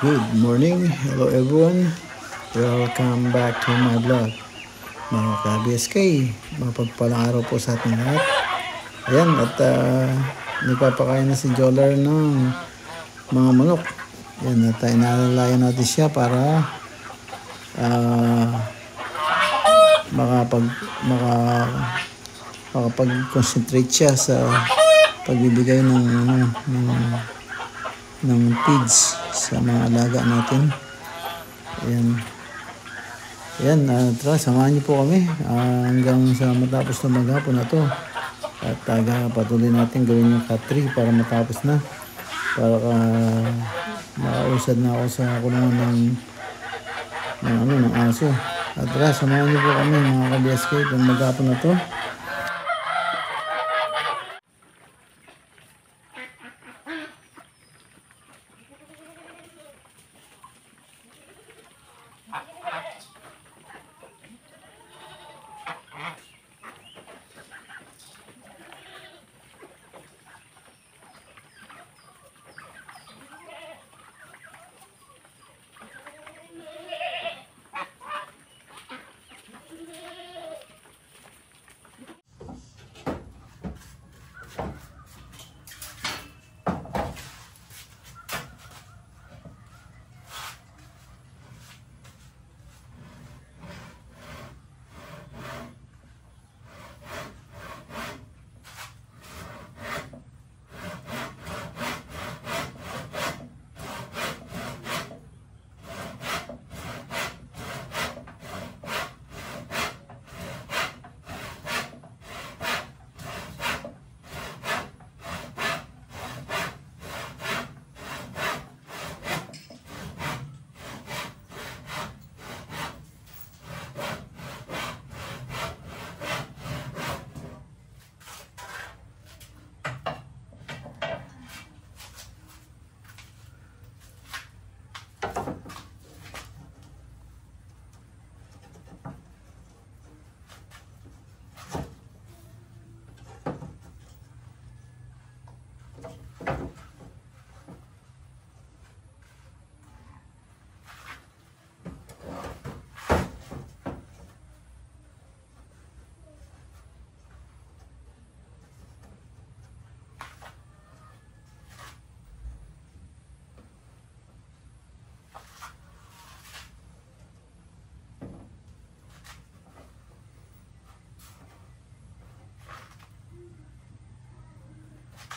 Good morning, hello everyone, welcome back to my vlog. Mga ka-BSK, mapagpalang araw po sa ating lahat. Ayan, at nagpapakain na si Jolar ng mga manok. Ayan, at inalalayan natin siya para makapag-concentrate siya sa pagbibigay ng feeds sa mga alaga natin. Ayan, tara, samahan niyo po kami hanggang sa matapos na maghapon na to. At patuloy natin gawin yung cut tree para matapos na, para makausad na ako sa kulungan ng aso. At tara, samahan niyo po kami mga ka-BSK kung maghapon na to.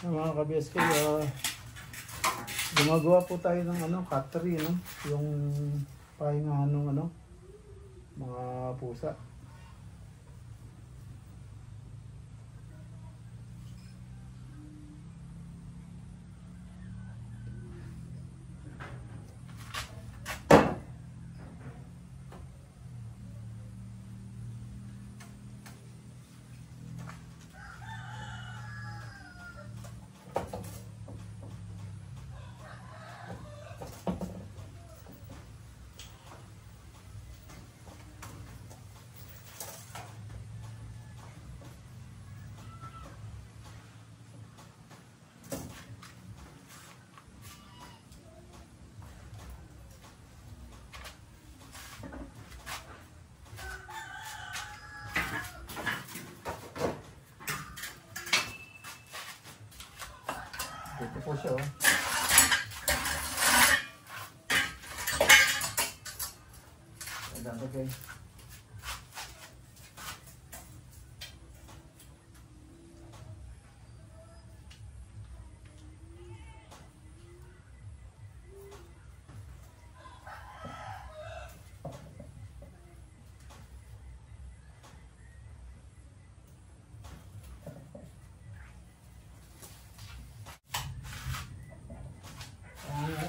Mga ka-BSK, gumagawa po tayo ng cuttery, no? Yung pahingahan ng mga pusa. po siya, oh. Okay.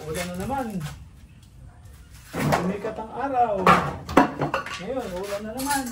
Ulan na naman. Sumikat ang araw. Ngayon, ulan na naman.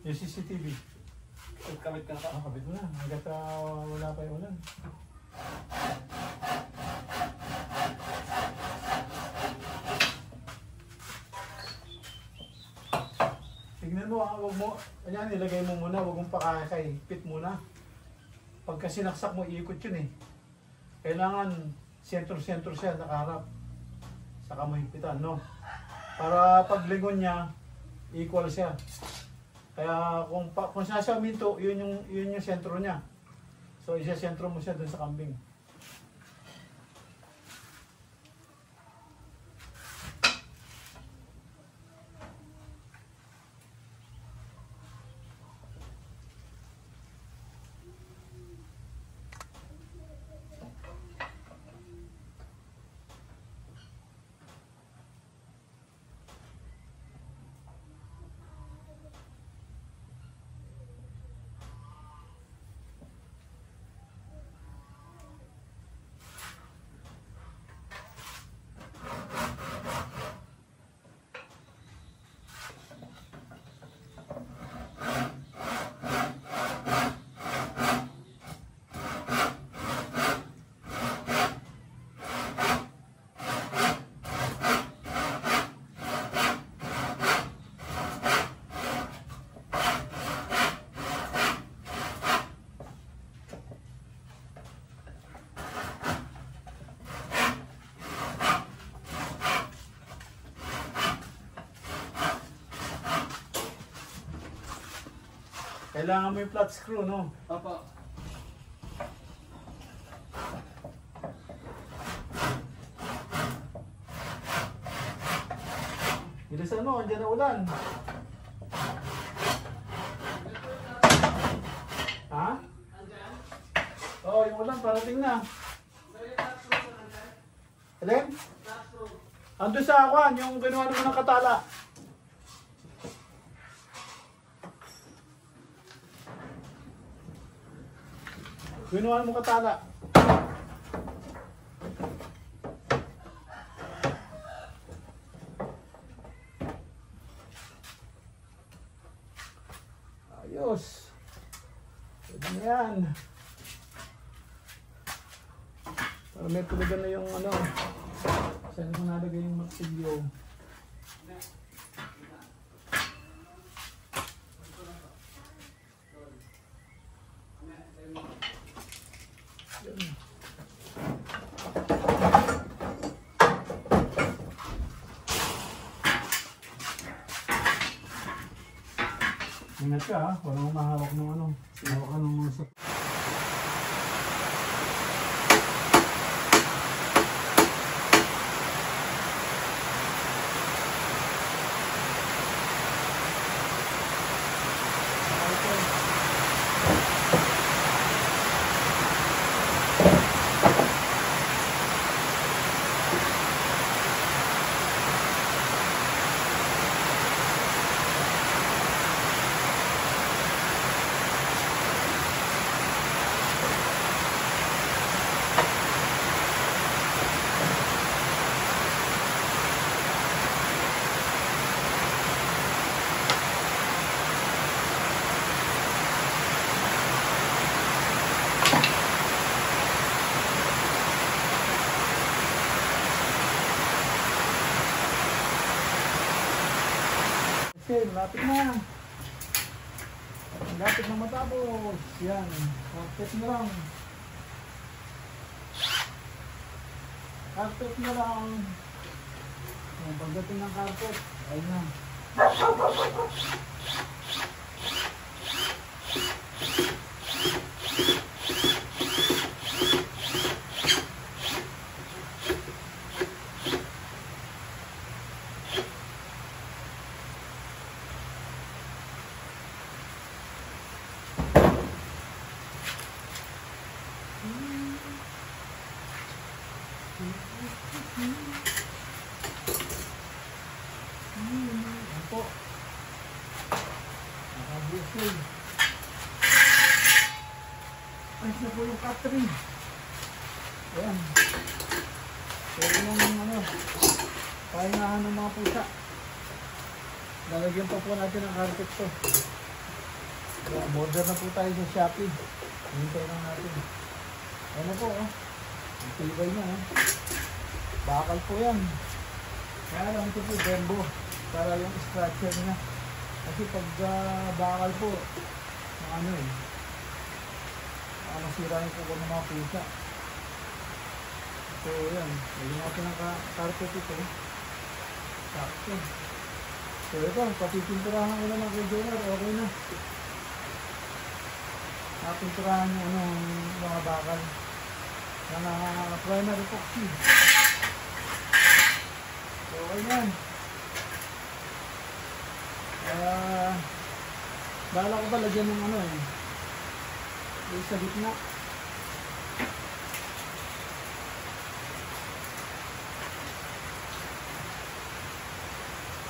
Yung CCTV. Kabit ka na ka? Kabit mo na. Hanggat wala pa yung ulan. Tignan mo, huwag mo. Ayan, ilagay mo muna. Huwag mong pakakay. Pit muna. Pagka sinaksak mo, iikot yun eh. Kailangan sentro-sentro siya, nakaharap. Saka mahigpitan, no? Para paglingon niya, equal siya. Kaya kung siya minto, yun yung sentro niya. So isa-sentro mo siya dun sa kambing. Kailangan mo yung flat screw, no? Opo. Bilisan mo, andyan na ulan. Ha? Oo, yung ulan, parating na. Alin? Ando sa awan, yung ginawa naman ng katala. Ginawa mo katala. Ayos. Pwede na yan. Para may tulugan na yung ano. Saan ko nalagay yung martilyo. Ingat ka ha, walang mahawak ng ano. Hawak ka ng mga sakit. malapit na. Malapit na matapos. Yan. Carpet na lang. Carpet na lang. Yan, pagdating ng carpet, ayun na. Yan po. Nakabusin. Ayos na po yung catering. Ayan. Pwede nang pahingahan ng mga pusa. Lalagyan pa po natin ang carpet to. Order na po tayo sa Shopee. Hintay lang natin. Ano po, ang tibay niya, bakal po yan. Kaya lang ito po bembo para yung structure niya. Kasi pag bakal po, masira yung po ng mga pusa. So yan, lagyan natin ang carpet ito. Sakto. So ito, patipinturahan ko naman kay Jonah, okay na. Napinturahan yung mga bakal na primary epoxy. So okay yan. Bala ko ba lagyan ng yung sa gitna.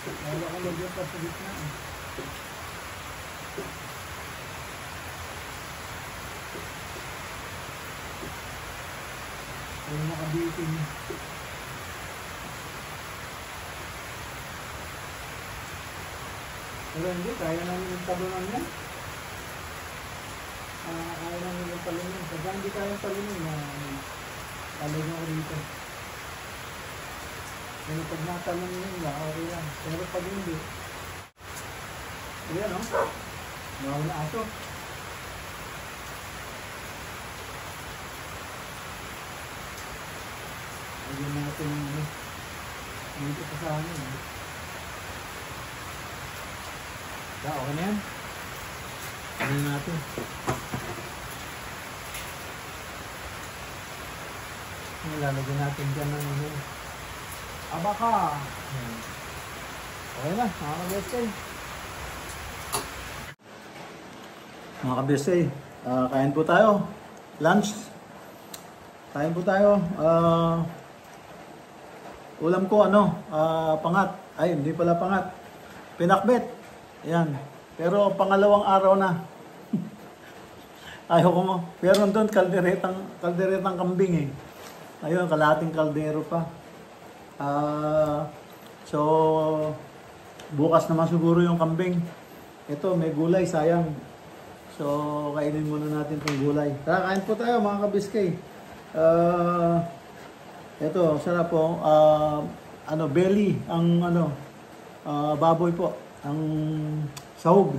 Bala ko lagyan pa sa gitna. Yung nakabitin. Pero hindi, kaya namin yung talunan yan. Kaya namin yung talunan. Pagka hindi kaya yung talunan, talunan ko dito. Pero pag natalon nila, okay lang. Pero pag hindi, ayan nawala ato. Lagyan natin dito pa sa amin. Okay na yan. Ano natin? Lalagyan natin dyan ng abaka. Okay na, mga kabesay. Mga kabesay, kain po tayo. Lunch. Kain po tayo. Ulam ko pangat. Ay, hindi pala pangat. Pinakbet. Ayan. Pero pangalawang araw na. Ayaw ko mo. Pero doon kalderetang kambing Ayun, kalahating kaldero pa. So, bukas naman siguro yung kambing. Ito, may gulay, sayang. So, kainin muna natin itong gulay. Tara, kain po tayo mga kabiskay. Ito, sarap po. Belly, ang baboy po. Ang sahog.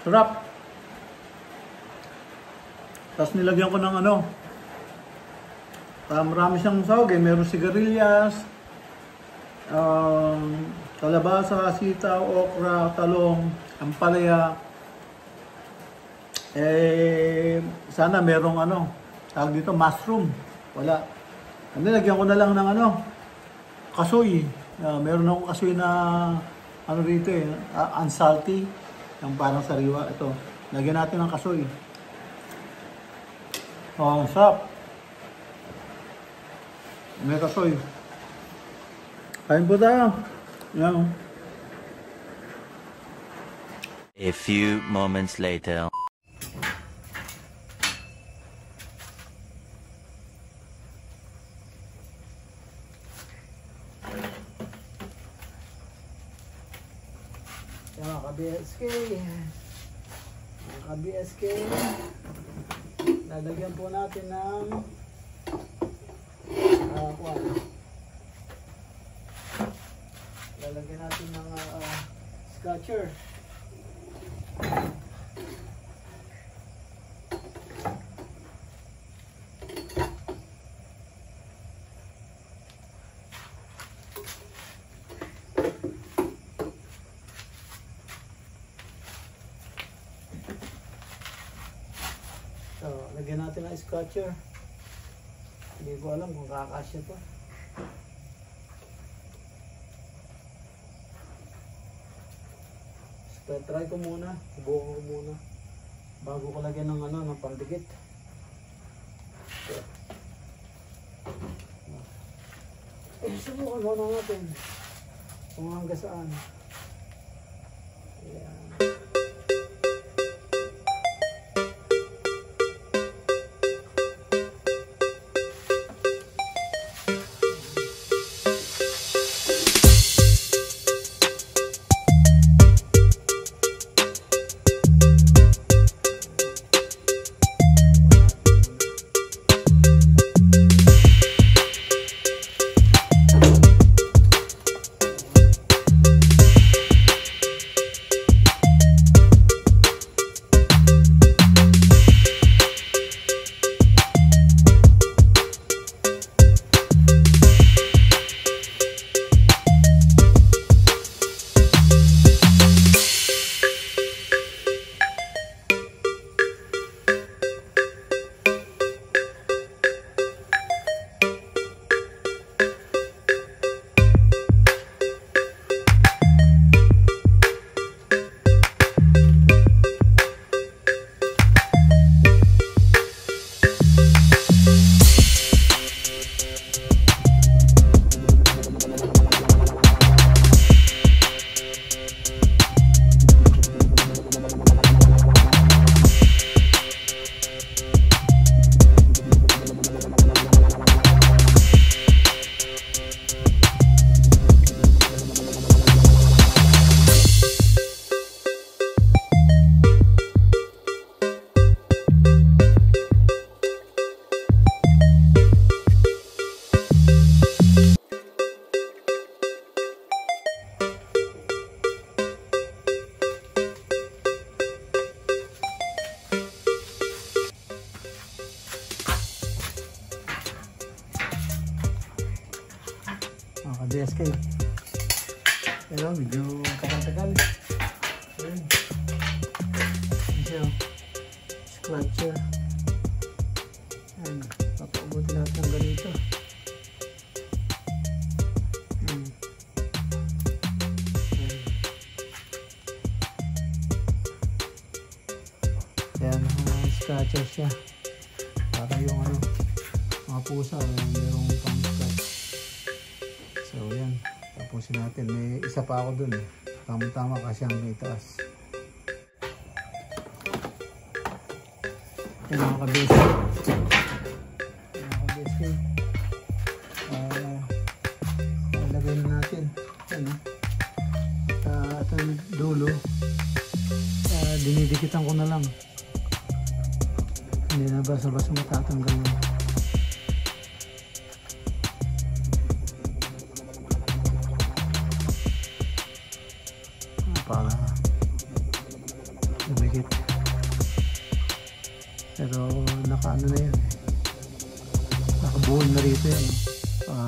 Sarap. Tapos nilagyan ko ng marami siyang sahog Meron sigarilyas, kalabasa, sitaw, okra, talong, ampalaya. Sana merong tawag dito, mushroom. Wala. Nilagyan ko na lang ng kasoy. Meron akong kasoy na rito unsalty. Yung parang sariwa. Ito. Lagyan natin ng kasoy. Sarap. May kasoy. Kain po tayo. Yan. A few moments later. Mga ka-BSK, lalagyan po natin ng pakwan. Lalagyan natin ng scotcher. So, lagyan natin ng scotcher. Hindi ko alam kung kakasya to. So, try ko muna. Subukan ko muna. Bago ko lagyan ng ng pandikit. So, subukan muna natin. Kung hanggang saan. Ayan. Nakadiyas kayo. Pero medyo katagal. Ayan. Ayan siya. Scratcher. Ayan. Papaubutin natin ng ganito. Ayan. Ayan. Ayan. Scratcher siya. Para yung mga pusa. Mayroong pang-scratch. So yan, tapusin natin. May isa pa ako dun eh. Tama-tama kasi ang may taas. Yan mga kabesi. Ilagay na natin. Yan ito yung dulo. Dinidikitan ko na lang. Hindi na basa-basa matatanggal yun. Para lumikit. Pero nakaano na yan, nakabuhol na rito yan.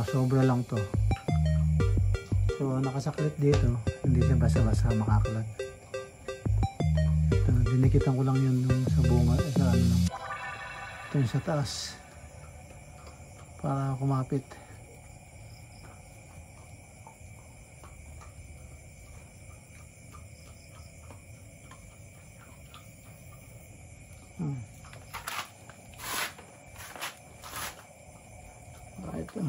Sobra lang to. So nakasaklit dito, hindi siya basa-basa makakalat. Ito, dinikitan ko lang yun sa bunga, sa ano lang. Ito yung sa taas para kumapit. Ito.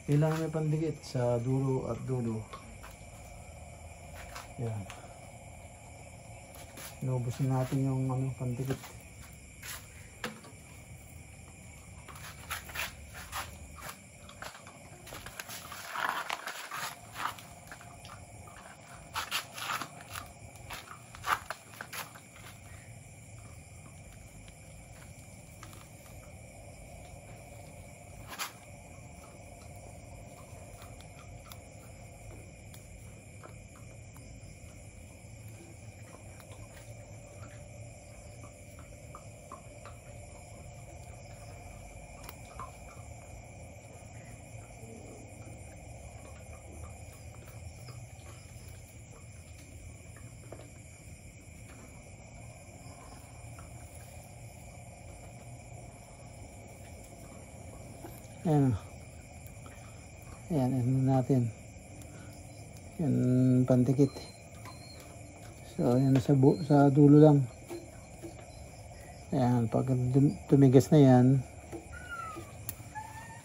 Kailangan may pandikit sa dulo at dulo. Yan. Inubusin natin yung pandikit. Ayan. Ayan, ano natin. Yan, pantikit. So, yan sa dulo lang. Ayan, pag tumigas na yan,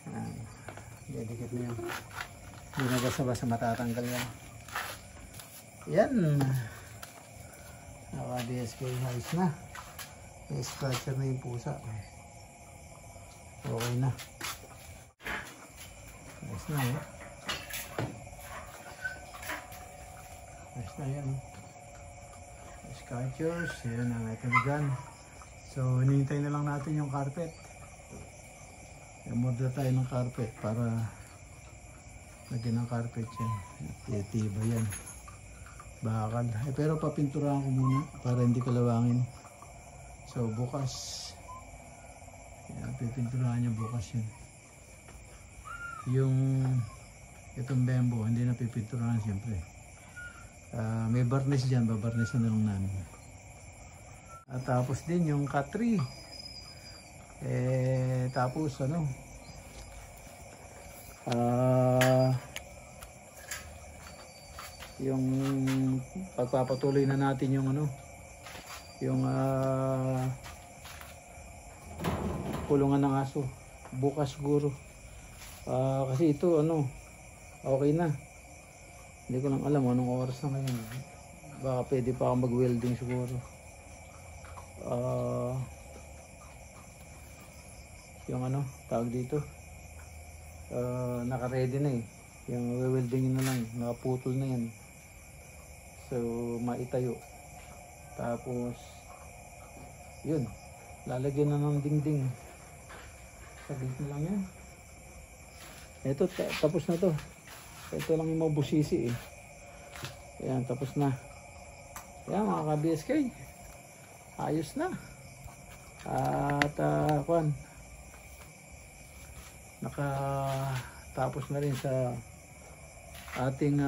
ayan, didikit na yan. Hindi na basta-basta matatanggal yan. Yan. Naka-BSK ayos na. May scratcher na yung pusa. Okay na. Ayos na eh. Ayos na yan. Scratchers. Yan ang ito na dyan. So, hinihintay na lang natin yung carpet. Umorder tayo ng carpet para lagyan ng carpet yan. Titiba yan. Bakal. Pero papinturahan ko muna para hindi kalawangin. So bukas, pipinturahan niya bukas yun. Yung itong bembo, hindi na pipinturahan siyempre. May varnish dyan, babarnish na lang namin. At tapos din yung cut-tree. Tapos ano, yung pagpapatuloy na natin yung ano, yung kulungan ng aso bukas siguro. Kasi ito ano, okay na, hindi ko lang alam anong oras na ngayon. Baka pwede pa ako mag welding siguro. Yung ano tawag dito, naka ready na eh, yung welding na lang, nakaputol na yan. So maitayo. Tapos yun, lalagyan na ng dingding. Sabit na lang yan. Ito, tapos na to. Ito lang yung mabusisi eh. Ayan, tapos na. Ayan mga ka-BSK, ayos na. At kwan, nakatapos na rin sa ating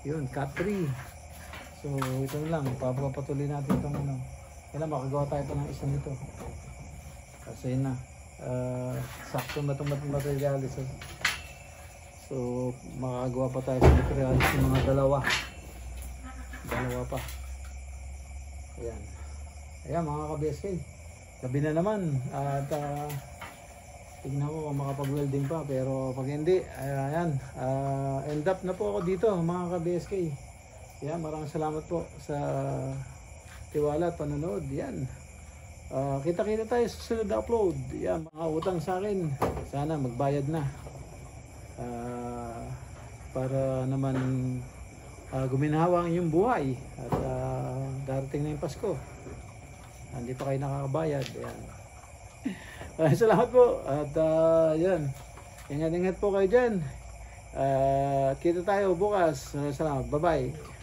yun, cut-tree. So ito lang, papapatuloy natin itong ano. Kailan makagawa tayo pa ng isa nito. Kasi na, sakto na itong materialis. So makagawa pa tayo sa materialis ng mga dalawa pa. Ayan. Ayan mga ka-BSK, gabi na naman. At tignan ko kung makapag-welding pa. Pero pag hindi, ayan, end up na po ako dito mga ka-BSK. Yan, maraming salamat po sa tiwala at panonood. Yan. Kita-kita tayo sa susunod na upload. Yan, mga utang sa akin, sana magbayad na. Para naman guminawa ang inyong buhay. At darating na yung Pasko. Hindi pa kayo nakakabayad. Yan. Salamat po. At yan. Ingat-ingat po kayo dyan. Kita tayo bukas. Salamat. Bye-bye.